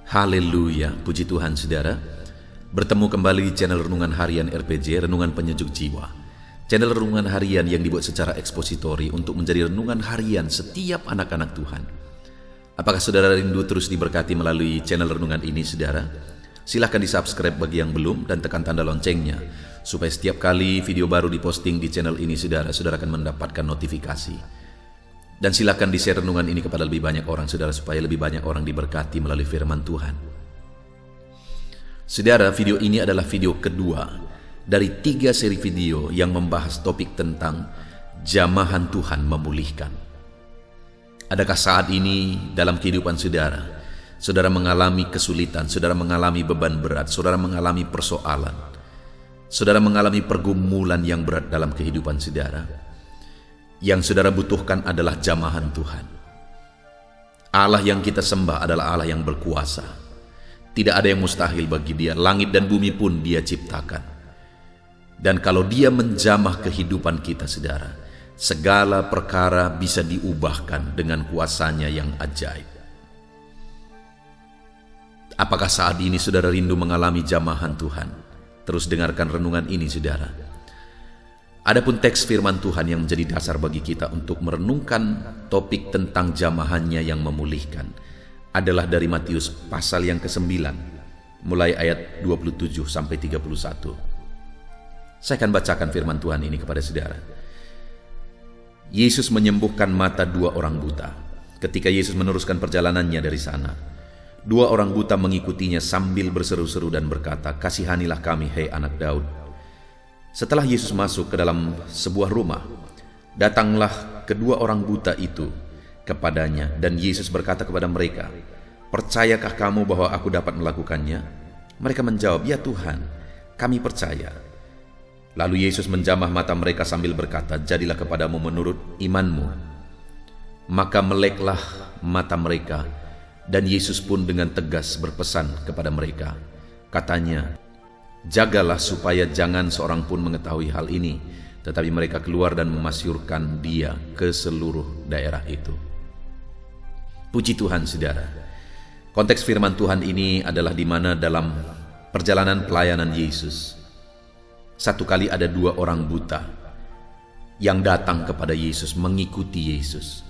Haleluya, puji Tuhan saudara. Bertemu kembali di channel Renungan Harian RPG, Renungan Penyejuk Jiwa. Channel Renungan Harian yang dibuat secara ekspositori untuk menjadi renungan harian setiap anak-anak Tuhan. Apakah saudara rindu terus diberkati melalui channel renungan ini saudara? Silahkan di-subscribe bagi yang belum dan tekan tanda loncengnya, supaya setiap kali video baru diposting di channel ini saudara akan mendapatkan notifikasi. Dan silakan di-share renungan ini kepada lebih banyak orang saudara, supaya lebih banyak orang diberkati melalui firman Tuhan. Saudara, video ini adalah video kedua dari 3 seri video yang membahas topik tentang jamahan Tuhan memulihkan. Adakah saat ini dalam kehidupan saudara, saudara mengalami kesulitan, saudara mengalami beban berat, saudara mengalami persoalan, saudara mengalami pergumulan yang berat dalam kehidupan saudara? Yang saudara butuhkan adalah jamahan Tuhan. Allah yang kita sembah adalah Allah yang berkuasa. Tidak ada yang mustahil bagi Dia. Langit dan bumi pun Dia ciptakan. Dan kalau Dia menjamah kehidupan kita saudara, segala perkara bisa diubahkan dengan kuasanya yang ajaib. Apakah saat ini saudara rindu mengalami jamahan Tuhan? Terus dengarkan renungan ini saudara. Adapun teks firman Tuhan yang menjadi dasar bagi kita untuk merenungkan topik tentang jamahannya yang memulihkan adalah dari Matius pasal yang ke-9, mulai ayat 27 sampai 31. Saya akan bacakan firman Tuhan ini kepada saudara. Yesus menyembuhkan mata 2 orang buta. Ketika Yesus meneruskan perjalanannya dari sana, 2 orang buta mengikutinya sambil berseru-seru dan berkata, "Kasihanilah kami, hai anak Daud." Setelah Yesus masuk ke dalam sebuah rumah, datanglah kedua orang buta itu kepadanya, dan Yesus berkata kepada mereka, "Percayakah kamu bahwa aku dapat melakukannya?" Mereka menjawab, "Ya Tuhan, kami percaya." Lalu Yesus menjamah mata mereka sambil berkata, "Jadilah kepadamu menurut imanmu." Maka meleklah mata mereka, dan Yesus pun dengan tegas berpesan kepada mereka. Katanya, "Jagalah supaya jangan seorang pun mengetahui hal ini." Tetapi mereka keluar dan memasyurkan Dia ke seluruh daerah itu. Puji Tuhan saudara. Konteks firman Tuhan ini adalah di mana dalam perjalanan pelayanan Yesus, satu kali ada 2 orang buta yang datang kepada Yesus, mengikuti Yesus.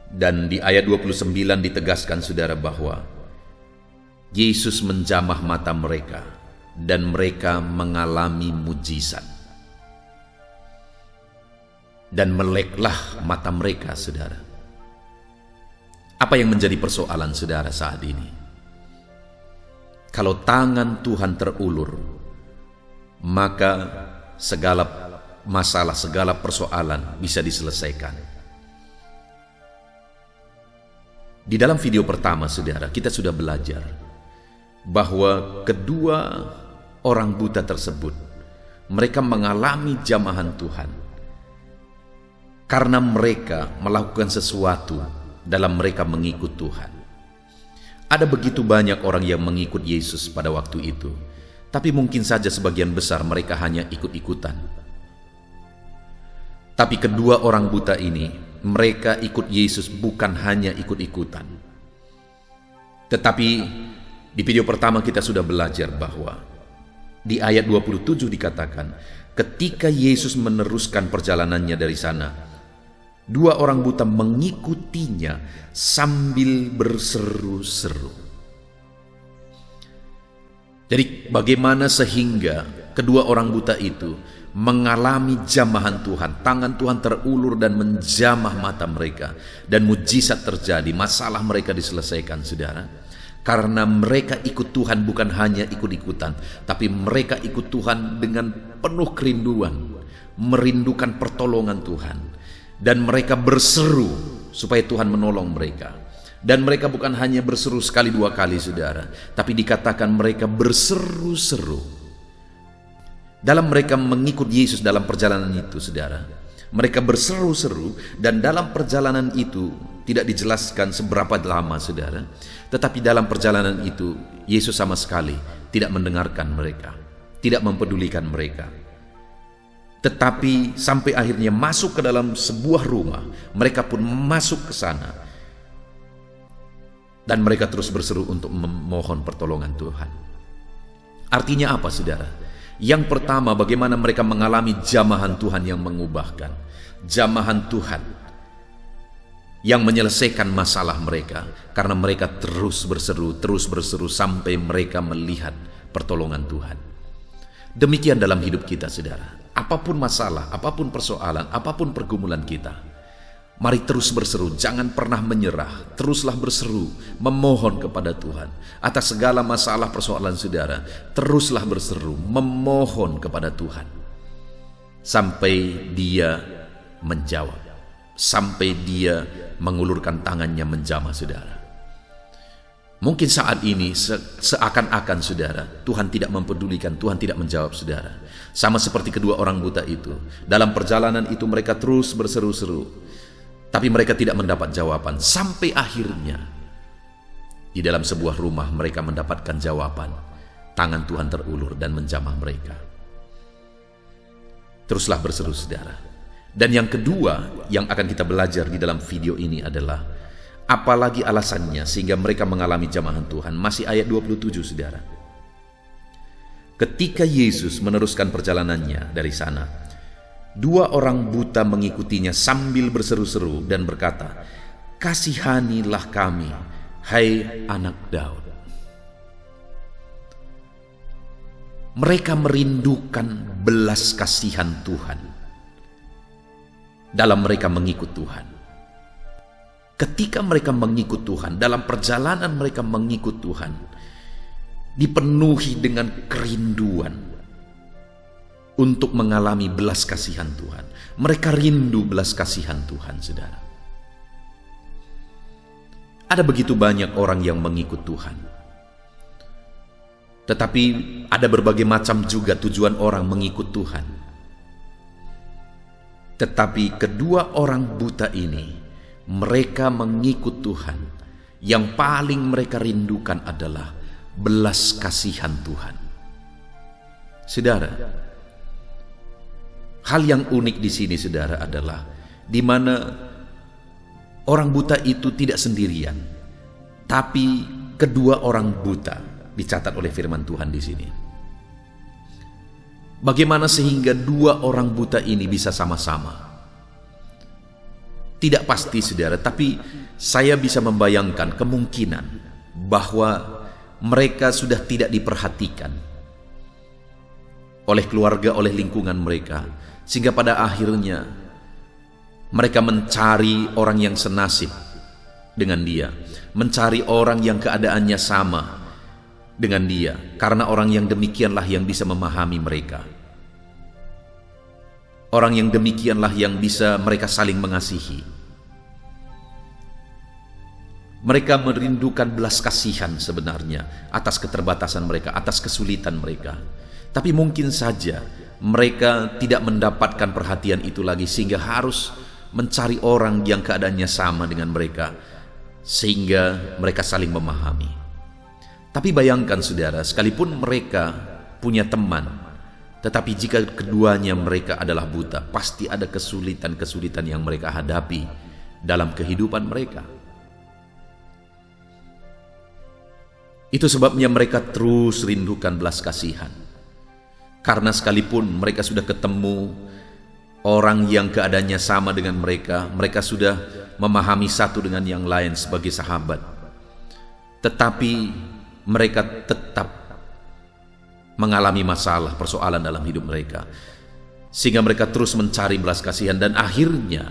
Dan di ayat 29 ditegaskan saudara bahwa Yesus menjamah mata mereka dan mereka mengalami mujizat. Dan meleklah mata mereka saudara. Apa yang menjadi persoalan saudara saat ini? Kalau tangan Tuhan terulur, maka segala masalah, segala persoalan bisa diselesaikan. Di dalam video pertama saudara, kita sudah belajar bahwa kedua orang buta tersebut, mereka mengalami jamahan Tuhan karena mereka melakukan sesuatu dalam mereka mengikut Tuhan. Ada begitu banyak orang yang mengikut Yesus pada waktu itu, tapi mungkin saja sebagian besar mereka hanya ikut-ikutan. Tapi kedua orang buta ini, mereka ikut Yesus bukan hanya ikut-ikutan. Tetapi di video pertama kita sudah belajar bahwa di ayat 27 dikatakan, ketika Yesus meneruskan perjalanannya dari sana, 2 orang buta mengikutinya sambil berseru-seru. Jadi bagaimana sehingga kedua orang buta itu mengalami jamahan Tuhan, tangan Tuhan terulur dan menjamah mata mereka, dan mujizat terjadi, masalah mereka diselesaikan saudara? Karena mereka ikut Tuhan bukan hanya ikut-ikutan, tapi mereka ikut Tuhan dengan penuh kerinduan, merindukan pertolongan Tuhan. Dan mereka berseru supaya Tuhan menolong mereka. Dan mereka bukan hanya berseru sekali 2 kali saudara, tapi dikatakan mereka berseru-seru. Dalam mereka mengikut Yesus dalam perjalanan itu saudara, mereka berseru-seru, dan dalam perjalanan itu tidak dijelaskan seberapa lama saudara, tetapi dalam perjalanan itu Yesus sama sekali tidak mendengarkan mereka, tidak mempedulikan mereka. Tetapi sampai akhirnya masuk ke dalam sebuah rumah, mereka pun masuk ke sana. Dan mereka terus berseru untuk memohon pertolongan Tuhan. Artinya apa, saudara? Yang pertama, bagaimana mereka mengalami jamahan Tuhan yang mengubahkan. Jamahan Tuhan yang menyelesaikan masalah mereka. Karena mereka terus berseru sampai mereka melihat pertolongan Tuhan. Demikian dalam hidup kita, saudara. Apapun masalah, apapun persoalan, apapun pergumulan kita, mari terus berseru, jangan pernah menyerah. Teruslah berseru, memohon kepada Tuhan. Atas segala masalah persoalan saudara, teruslah berseru, memohon kepada Tuhan. Sampai Dia menjawab. Sampai Dia mengulurkan tangannya menjamah saudara. Mungkin saat ini seakan-akan saudara, Tuhan tidak mempedulikan, Tuhan tidak menjawab saudara. Sama seperti kedua orang buta itu. Dalam perjalanan itu mereka terus berseru-seru. Tapi mereka tidak mendapat jawaban. Sampai akhirnya di dalam sebuah rumah mereka mendapatkan jawaban. Tangan Tuhan terulur dan menjamah mereka. Teruslah berseru saudara. Dan yang kedua yang akan kita belajar di dalam video ini adalah apalagi alasannya sehingga mereka mengalami jamahan Tuhan. Masih ayat 27 saudara. Ketika Yesus meneruskan perjalanannya dari sana, dua orang buta mengikutinya sambil berseru-seru dan berkata, "Kasihanilah kami, hai anak Daud." Mereka merindukan belas kasihan Tuhan dalam mereka mengikut Tuhan. Ketika mereka mengikut Tuhan, dalam perjalanan mereka mengikut Tuhan, dipenuhi dengan kerinduan untuk mengalami belas kasihan Tuhan. Mereka rindu belas kasihan Tuhan, saudara. Ada begitu banyak orang yang mengikut Tuhan. Tetapi ada berbagai macam juga tujuan orang mengikut Tuhan. Tetapi kedua orang buta ini, mereka mengikut Tuhan. Yang paling mereka rindukan adalah belas kasihan Tuhan. Saudara, hal yang unik di sini saudara adalah di mana orang buta itu tidak sendirian, tapi kedua orang buta dicatat oleh firman Tuhan di sini. Bagaimana sehingga dua orang buta ini bisa sama-sama? Tidak pasti saudara, tapi saya bisa membayangkan kemungkinan bahwa mereka sudah tidak diperhatikan oleh keluarga, oleh lingkungan mereka, sehingga pada akhirnya mereka mencari orang yang senasib dengan dia, mencari orang yang keadaannya sama dengan dia, karena orang yang demikianlah yang bisa memahami mereka. Orang yang demikianlah yang bisa mereka saling mengasihi. Mereka merindukan belas kasihan sebenarnya atas keterbatasan mereka, atas kesulitan mereka. Tapi mungkin saja mereka tidak mendapatkan perhatian itu lagi sehingga harus mencari orang yang keadaannya sama dengan mereka sehingga mereka saling memahami. Tapi bayangkan saudara, sekalipun mereka punya teman, tetapi jika keduanya mereka adalah buta, pasti ada kesulitan-kesulitan yang mereka hadapi dalam kehidupan mereka. Itu sebabnya mereka terus rindukan belas kasihan. Karena sekalipun mereka sudah ketemu orang yang keadaannya sama dengan mereka, mereka sudah memahami satu dengan yang lain sebagai sahabat, tetapi mereka tetap mengalami masalah, persoalan dalam hidup mereka, sehingga mereka terus mencari belas kasihan. Dan akhirnya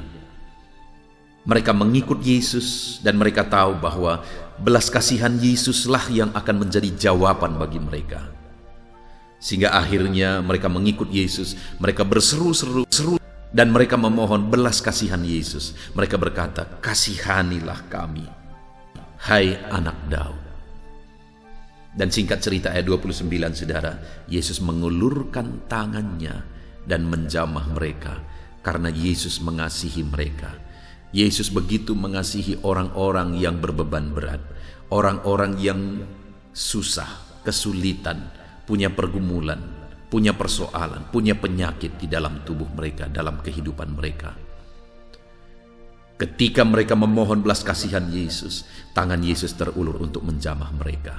mereka mengikut Yesus, dan mereka tahu bahwa belas kasihan Yesuslah yang akan menjadi jawaban bagi mereka. Sehingga akhirnya mereka mengikut Yesus, mereka berseru-seru dan mereka memohon belas kasihan Yesus. Mereka berkata, "Kasihanilah kami, hai anak Daud." Dan singkat cerita ayat 29 saudara, Yesus mengulurkan tangannya dan menjamah mereka karena Yesus mengasihi mereka. Yesus begitu mengasihi orang-orang yang berbeban berat, orang-orang yang susah, kesulitan, punya pergumulan, punya persoalan, punya penyakit di dalam tubuh mereka, dalam kehidupan mereka. Ketika mereka memohon belas kasihan Yesus, tangan Yesus terulur untuk menjamah mereka.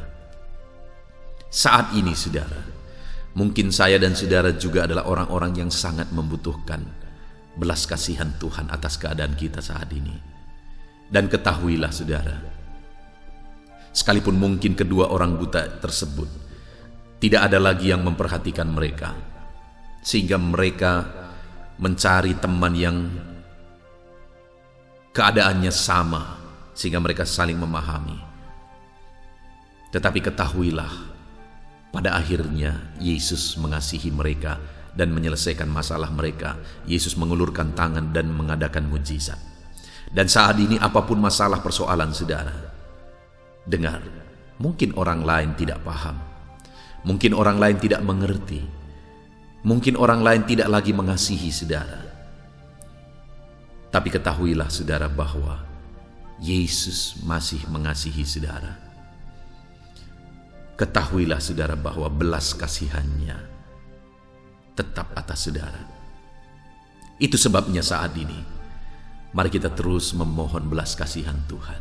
Saat ini saudara, mungkin saya dan saudara juga adalah orang-orang yang sangat membutuhkan belas kasihan Tuhan atas keadaan kita saat ini. Dan ketahuilah saudara, sekalipun mungkin kedua orang buta tersebut tidak ada lagi yang memperhatikan mereka, sehingga mereka mencari teman yang keadaannya sama, sehingga mereka saling memahami. Tetapi ketahuilah, pada akhirnya Yesus mengasihi mereka dan menyelesaikan masalah mereka. Yesus mengulurkan tangan dan mengadakan mujizat. Dan saat ini apapun masalah persoalan saudara, dengar, mungkin orang lain tidak paham, mungkin orang lain tidak mengerti, mungkin orang lain tidak lagi mengasihi saudara. Tapi ketahuilah saudara bahwa Yesus masih mengasihi saudara. Ketahuilah saudara bahwa belas kasihannya tetap atas saudara. Itu sebabnya saat ini, mari kita terus memohon belas kasihan Tuhan.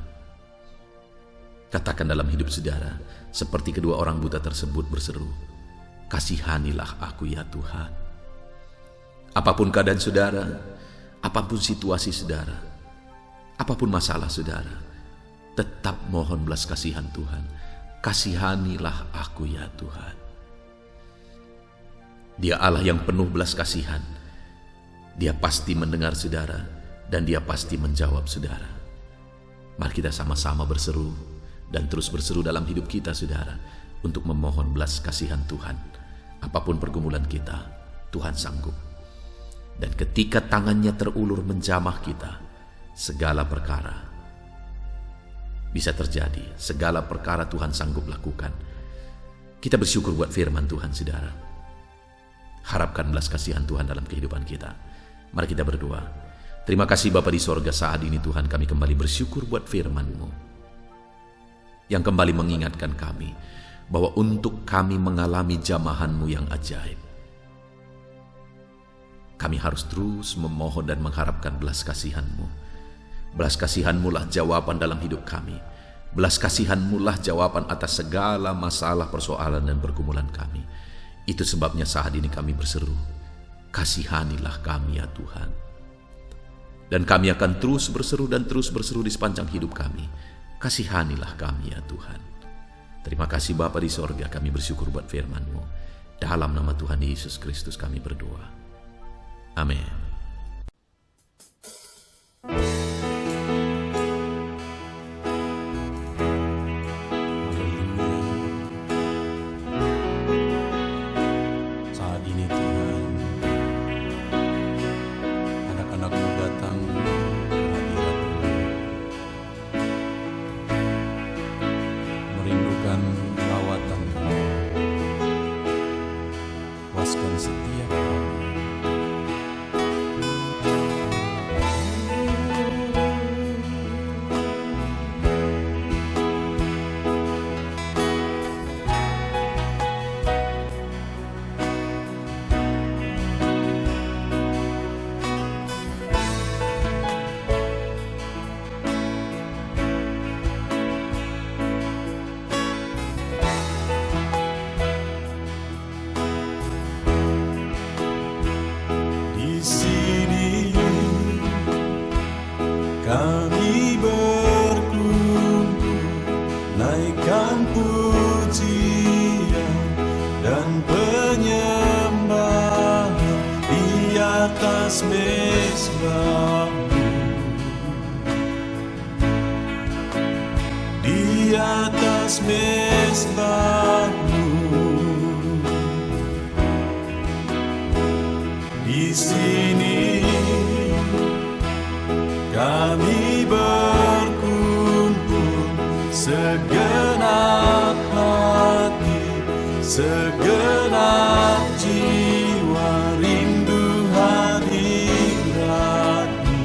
Katakan dalam hidup saudara, seperti kedua orang buta tersebut berseru, "Kasihanilah aku ya Tuhan." Apapun keadaan saudara, apapun situasi saudara, apapun masalah saudara, tetap mohon belas kasihan Tuhan. Kasihanilah aku ya Tuhan. Dia Allah yang penuh belas kasihan. Dia pasti mendengar saudara dan dia pasti menjawab saudara. Mari kita sama-sama berseru dan terus berseru dalam hidup kita saudara, untuk memohon belas kasihan Tuhan. Apapun pergumulan kita, Tuhan sanggup. Dan ketika tangannya terulur menjamah kita, segala perkara bisa terjadi. Segala perkara Tuhan sanggup lakukan. Kita bersyukur buat firman Tuhan saudara. Harapkan belas kasihan Tuhan dalam kehidupan kita. Mari kita berdoa. Terima kasih Bapa di sorga, saat ini Tuhan kami kembali bersyukur buat firman-Mu yang kembali mengingatkan kami bahwa untuk kami mengalami jamahan-Mu yang ajaib, kami harus terus memohon dan mengharapkan belas kasihan-Mu. Belas kasihan-Mu lah jawaban dalam hidup kami. Belas kasihan-Mu lah jawaban atas segala masalah, persoalan dan pergumulan kami. Itu sebabnya saat ini kami berseru, kasihanilah kami ya Tuhan. Dan kami akan terus berseru dan terus berseru di sepanjang hidup kami. Kasihanilah kami ya Tuhan. Terima kasih Bapa di sorga, kami bersyukur buat firman-Mu. Dalam nama Tuhan Yesus Kristus kami berdoa. Amin. Saat ini Tuhan, anak-anak-Mu datang ke hadirat-Mu, merindukan lawatan-Mu. Puaskan setiap kami. Kami berkumpul, naikkan pujian dan penyembahan di atas mezbah-Mu, di atas mezbah-Mu. Di sini kami berkumpul, segenap hati, segenap jiwa, rindu hadirat-Mu,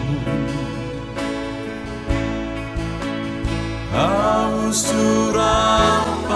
haus urapan-Mu.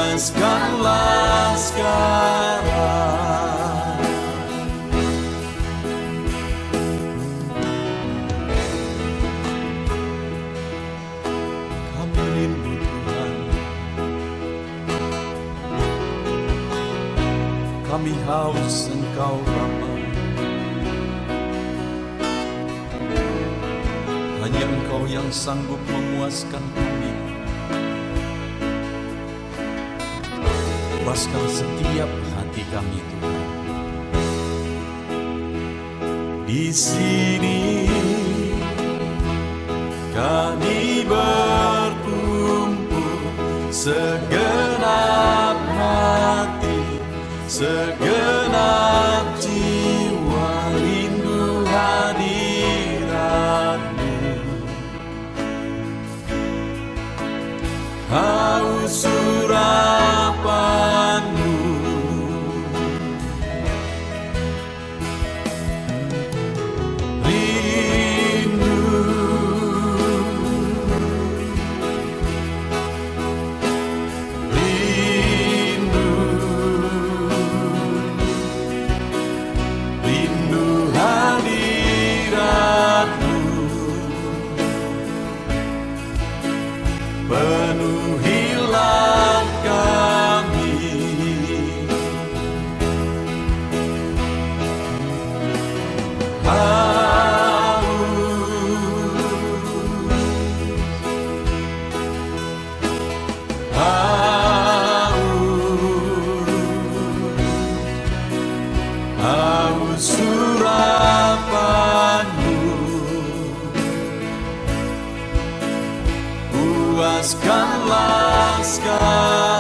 puaskanlah sekarang. Kami rindu Tuhan, kami haus Engkau Bapa. Hanya Engkau yang sanggup memuaskan kami. Puaskan setiap hati kami Tuhan. Di sini kami berkumpul, segenap hati, segenap jiwa rindu hadirat-Mu. Haus urapan-Mu, rindu, rindu, rindu hadirat-Mu. Penuhilah kami, haus urapan-Mu, puaskanlah sekarang.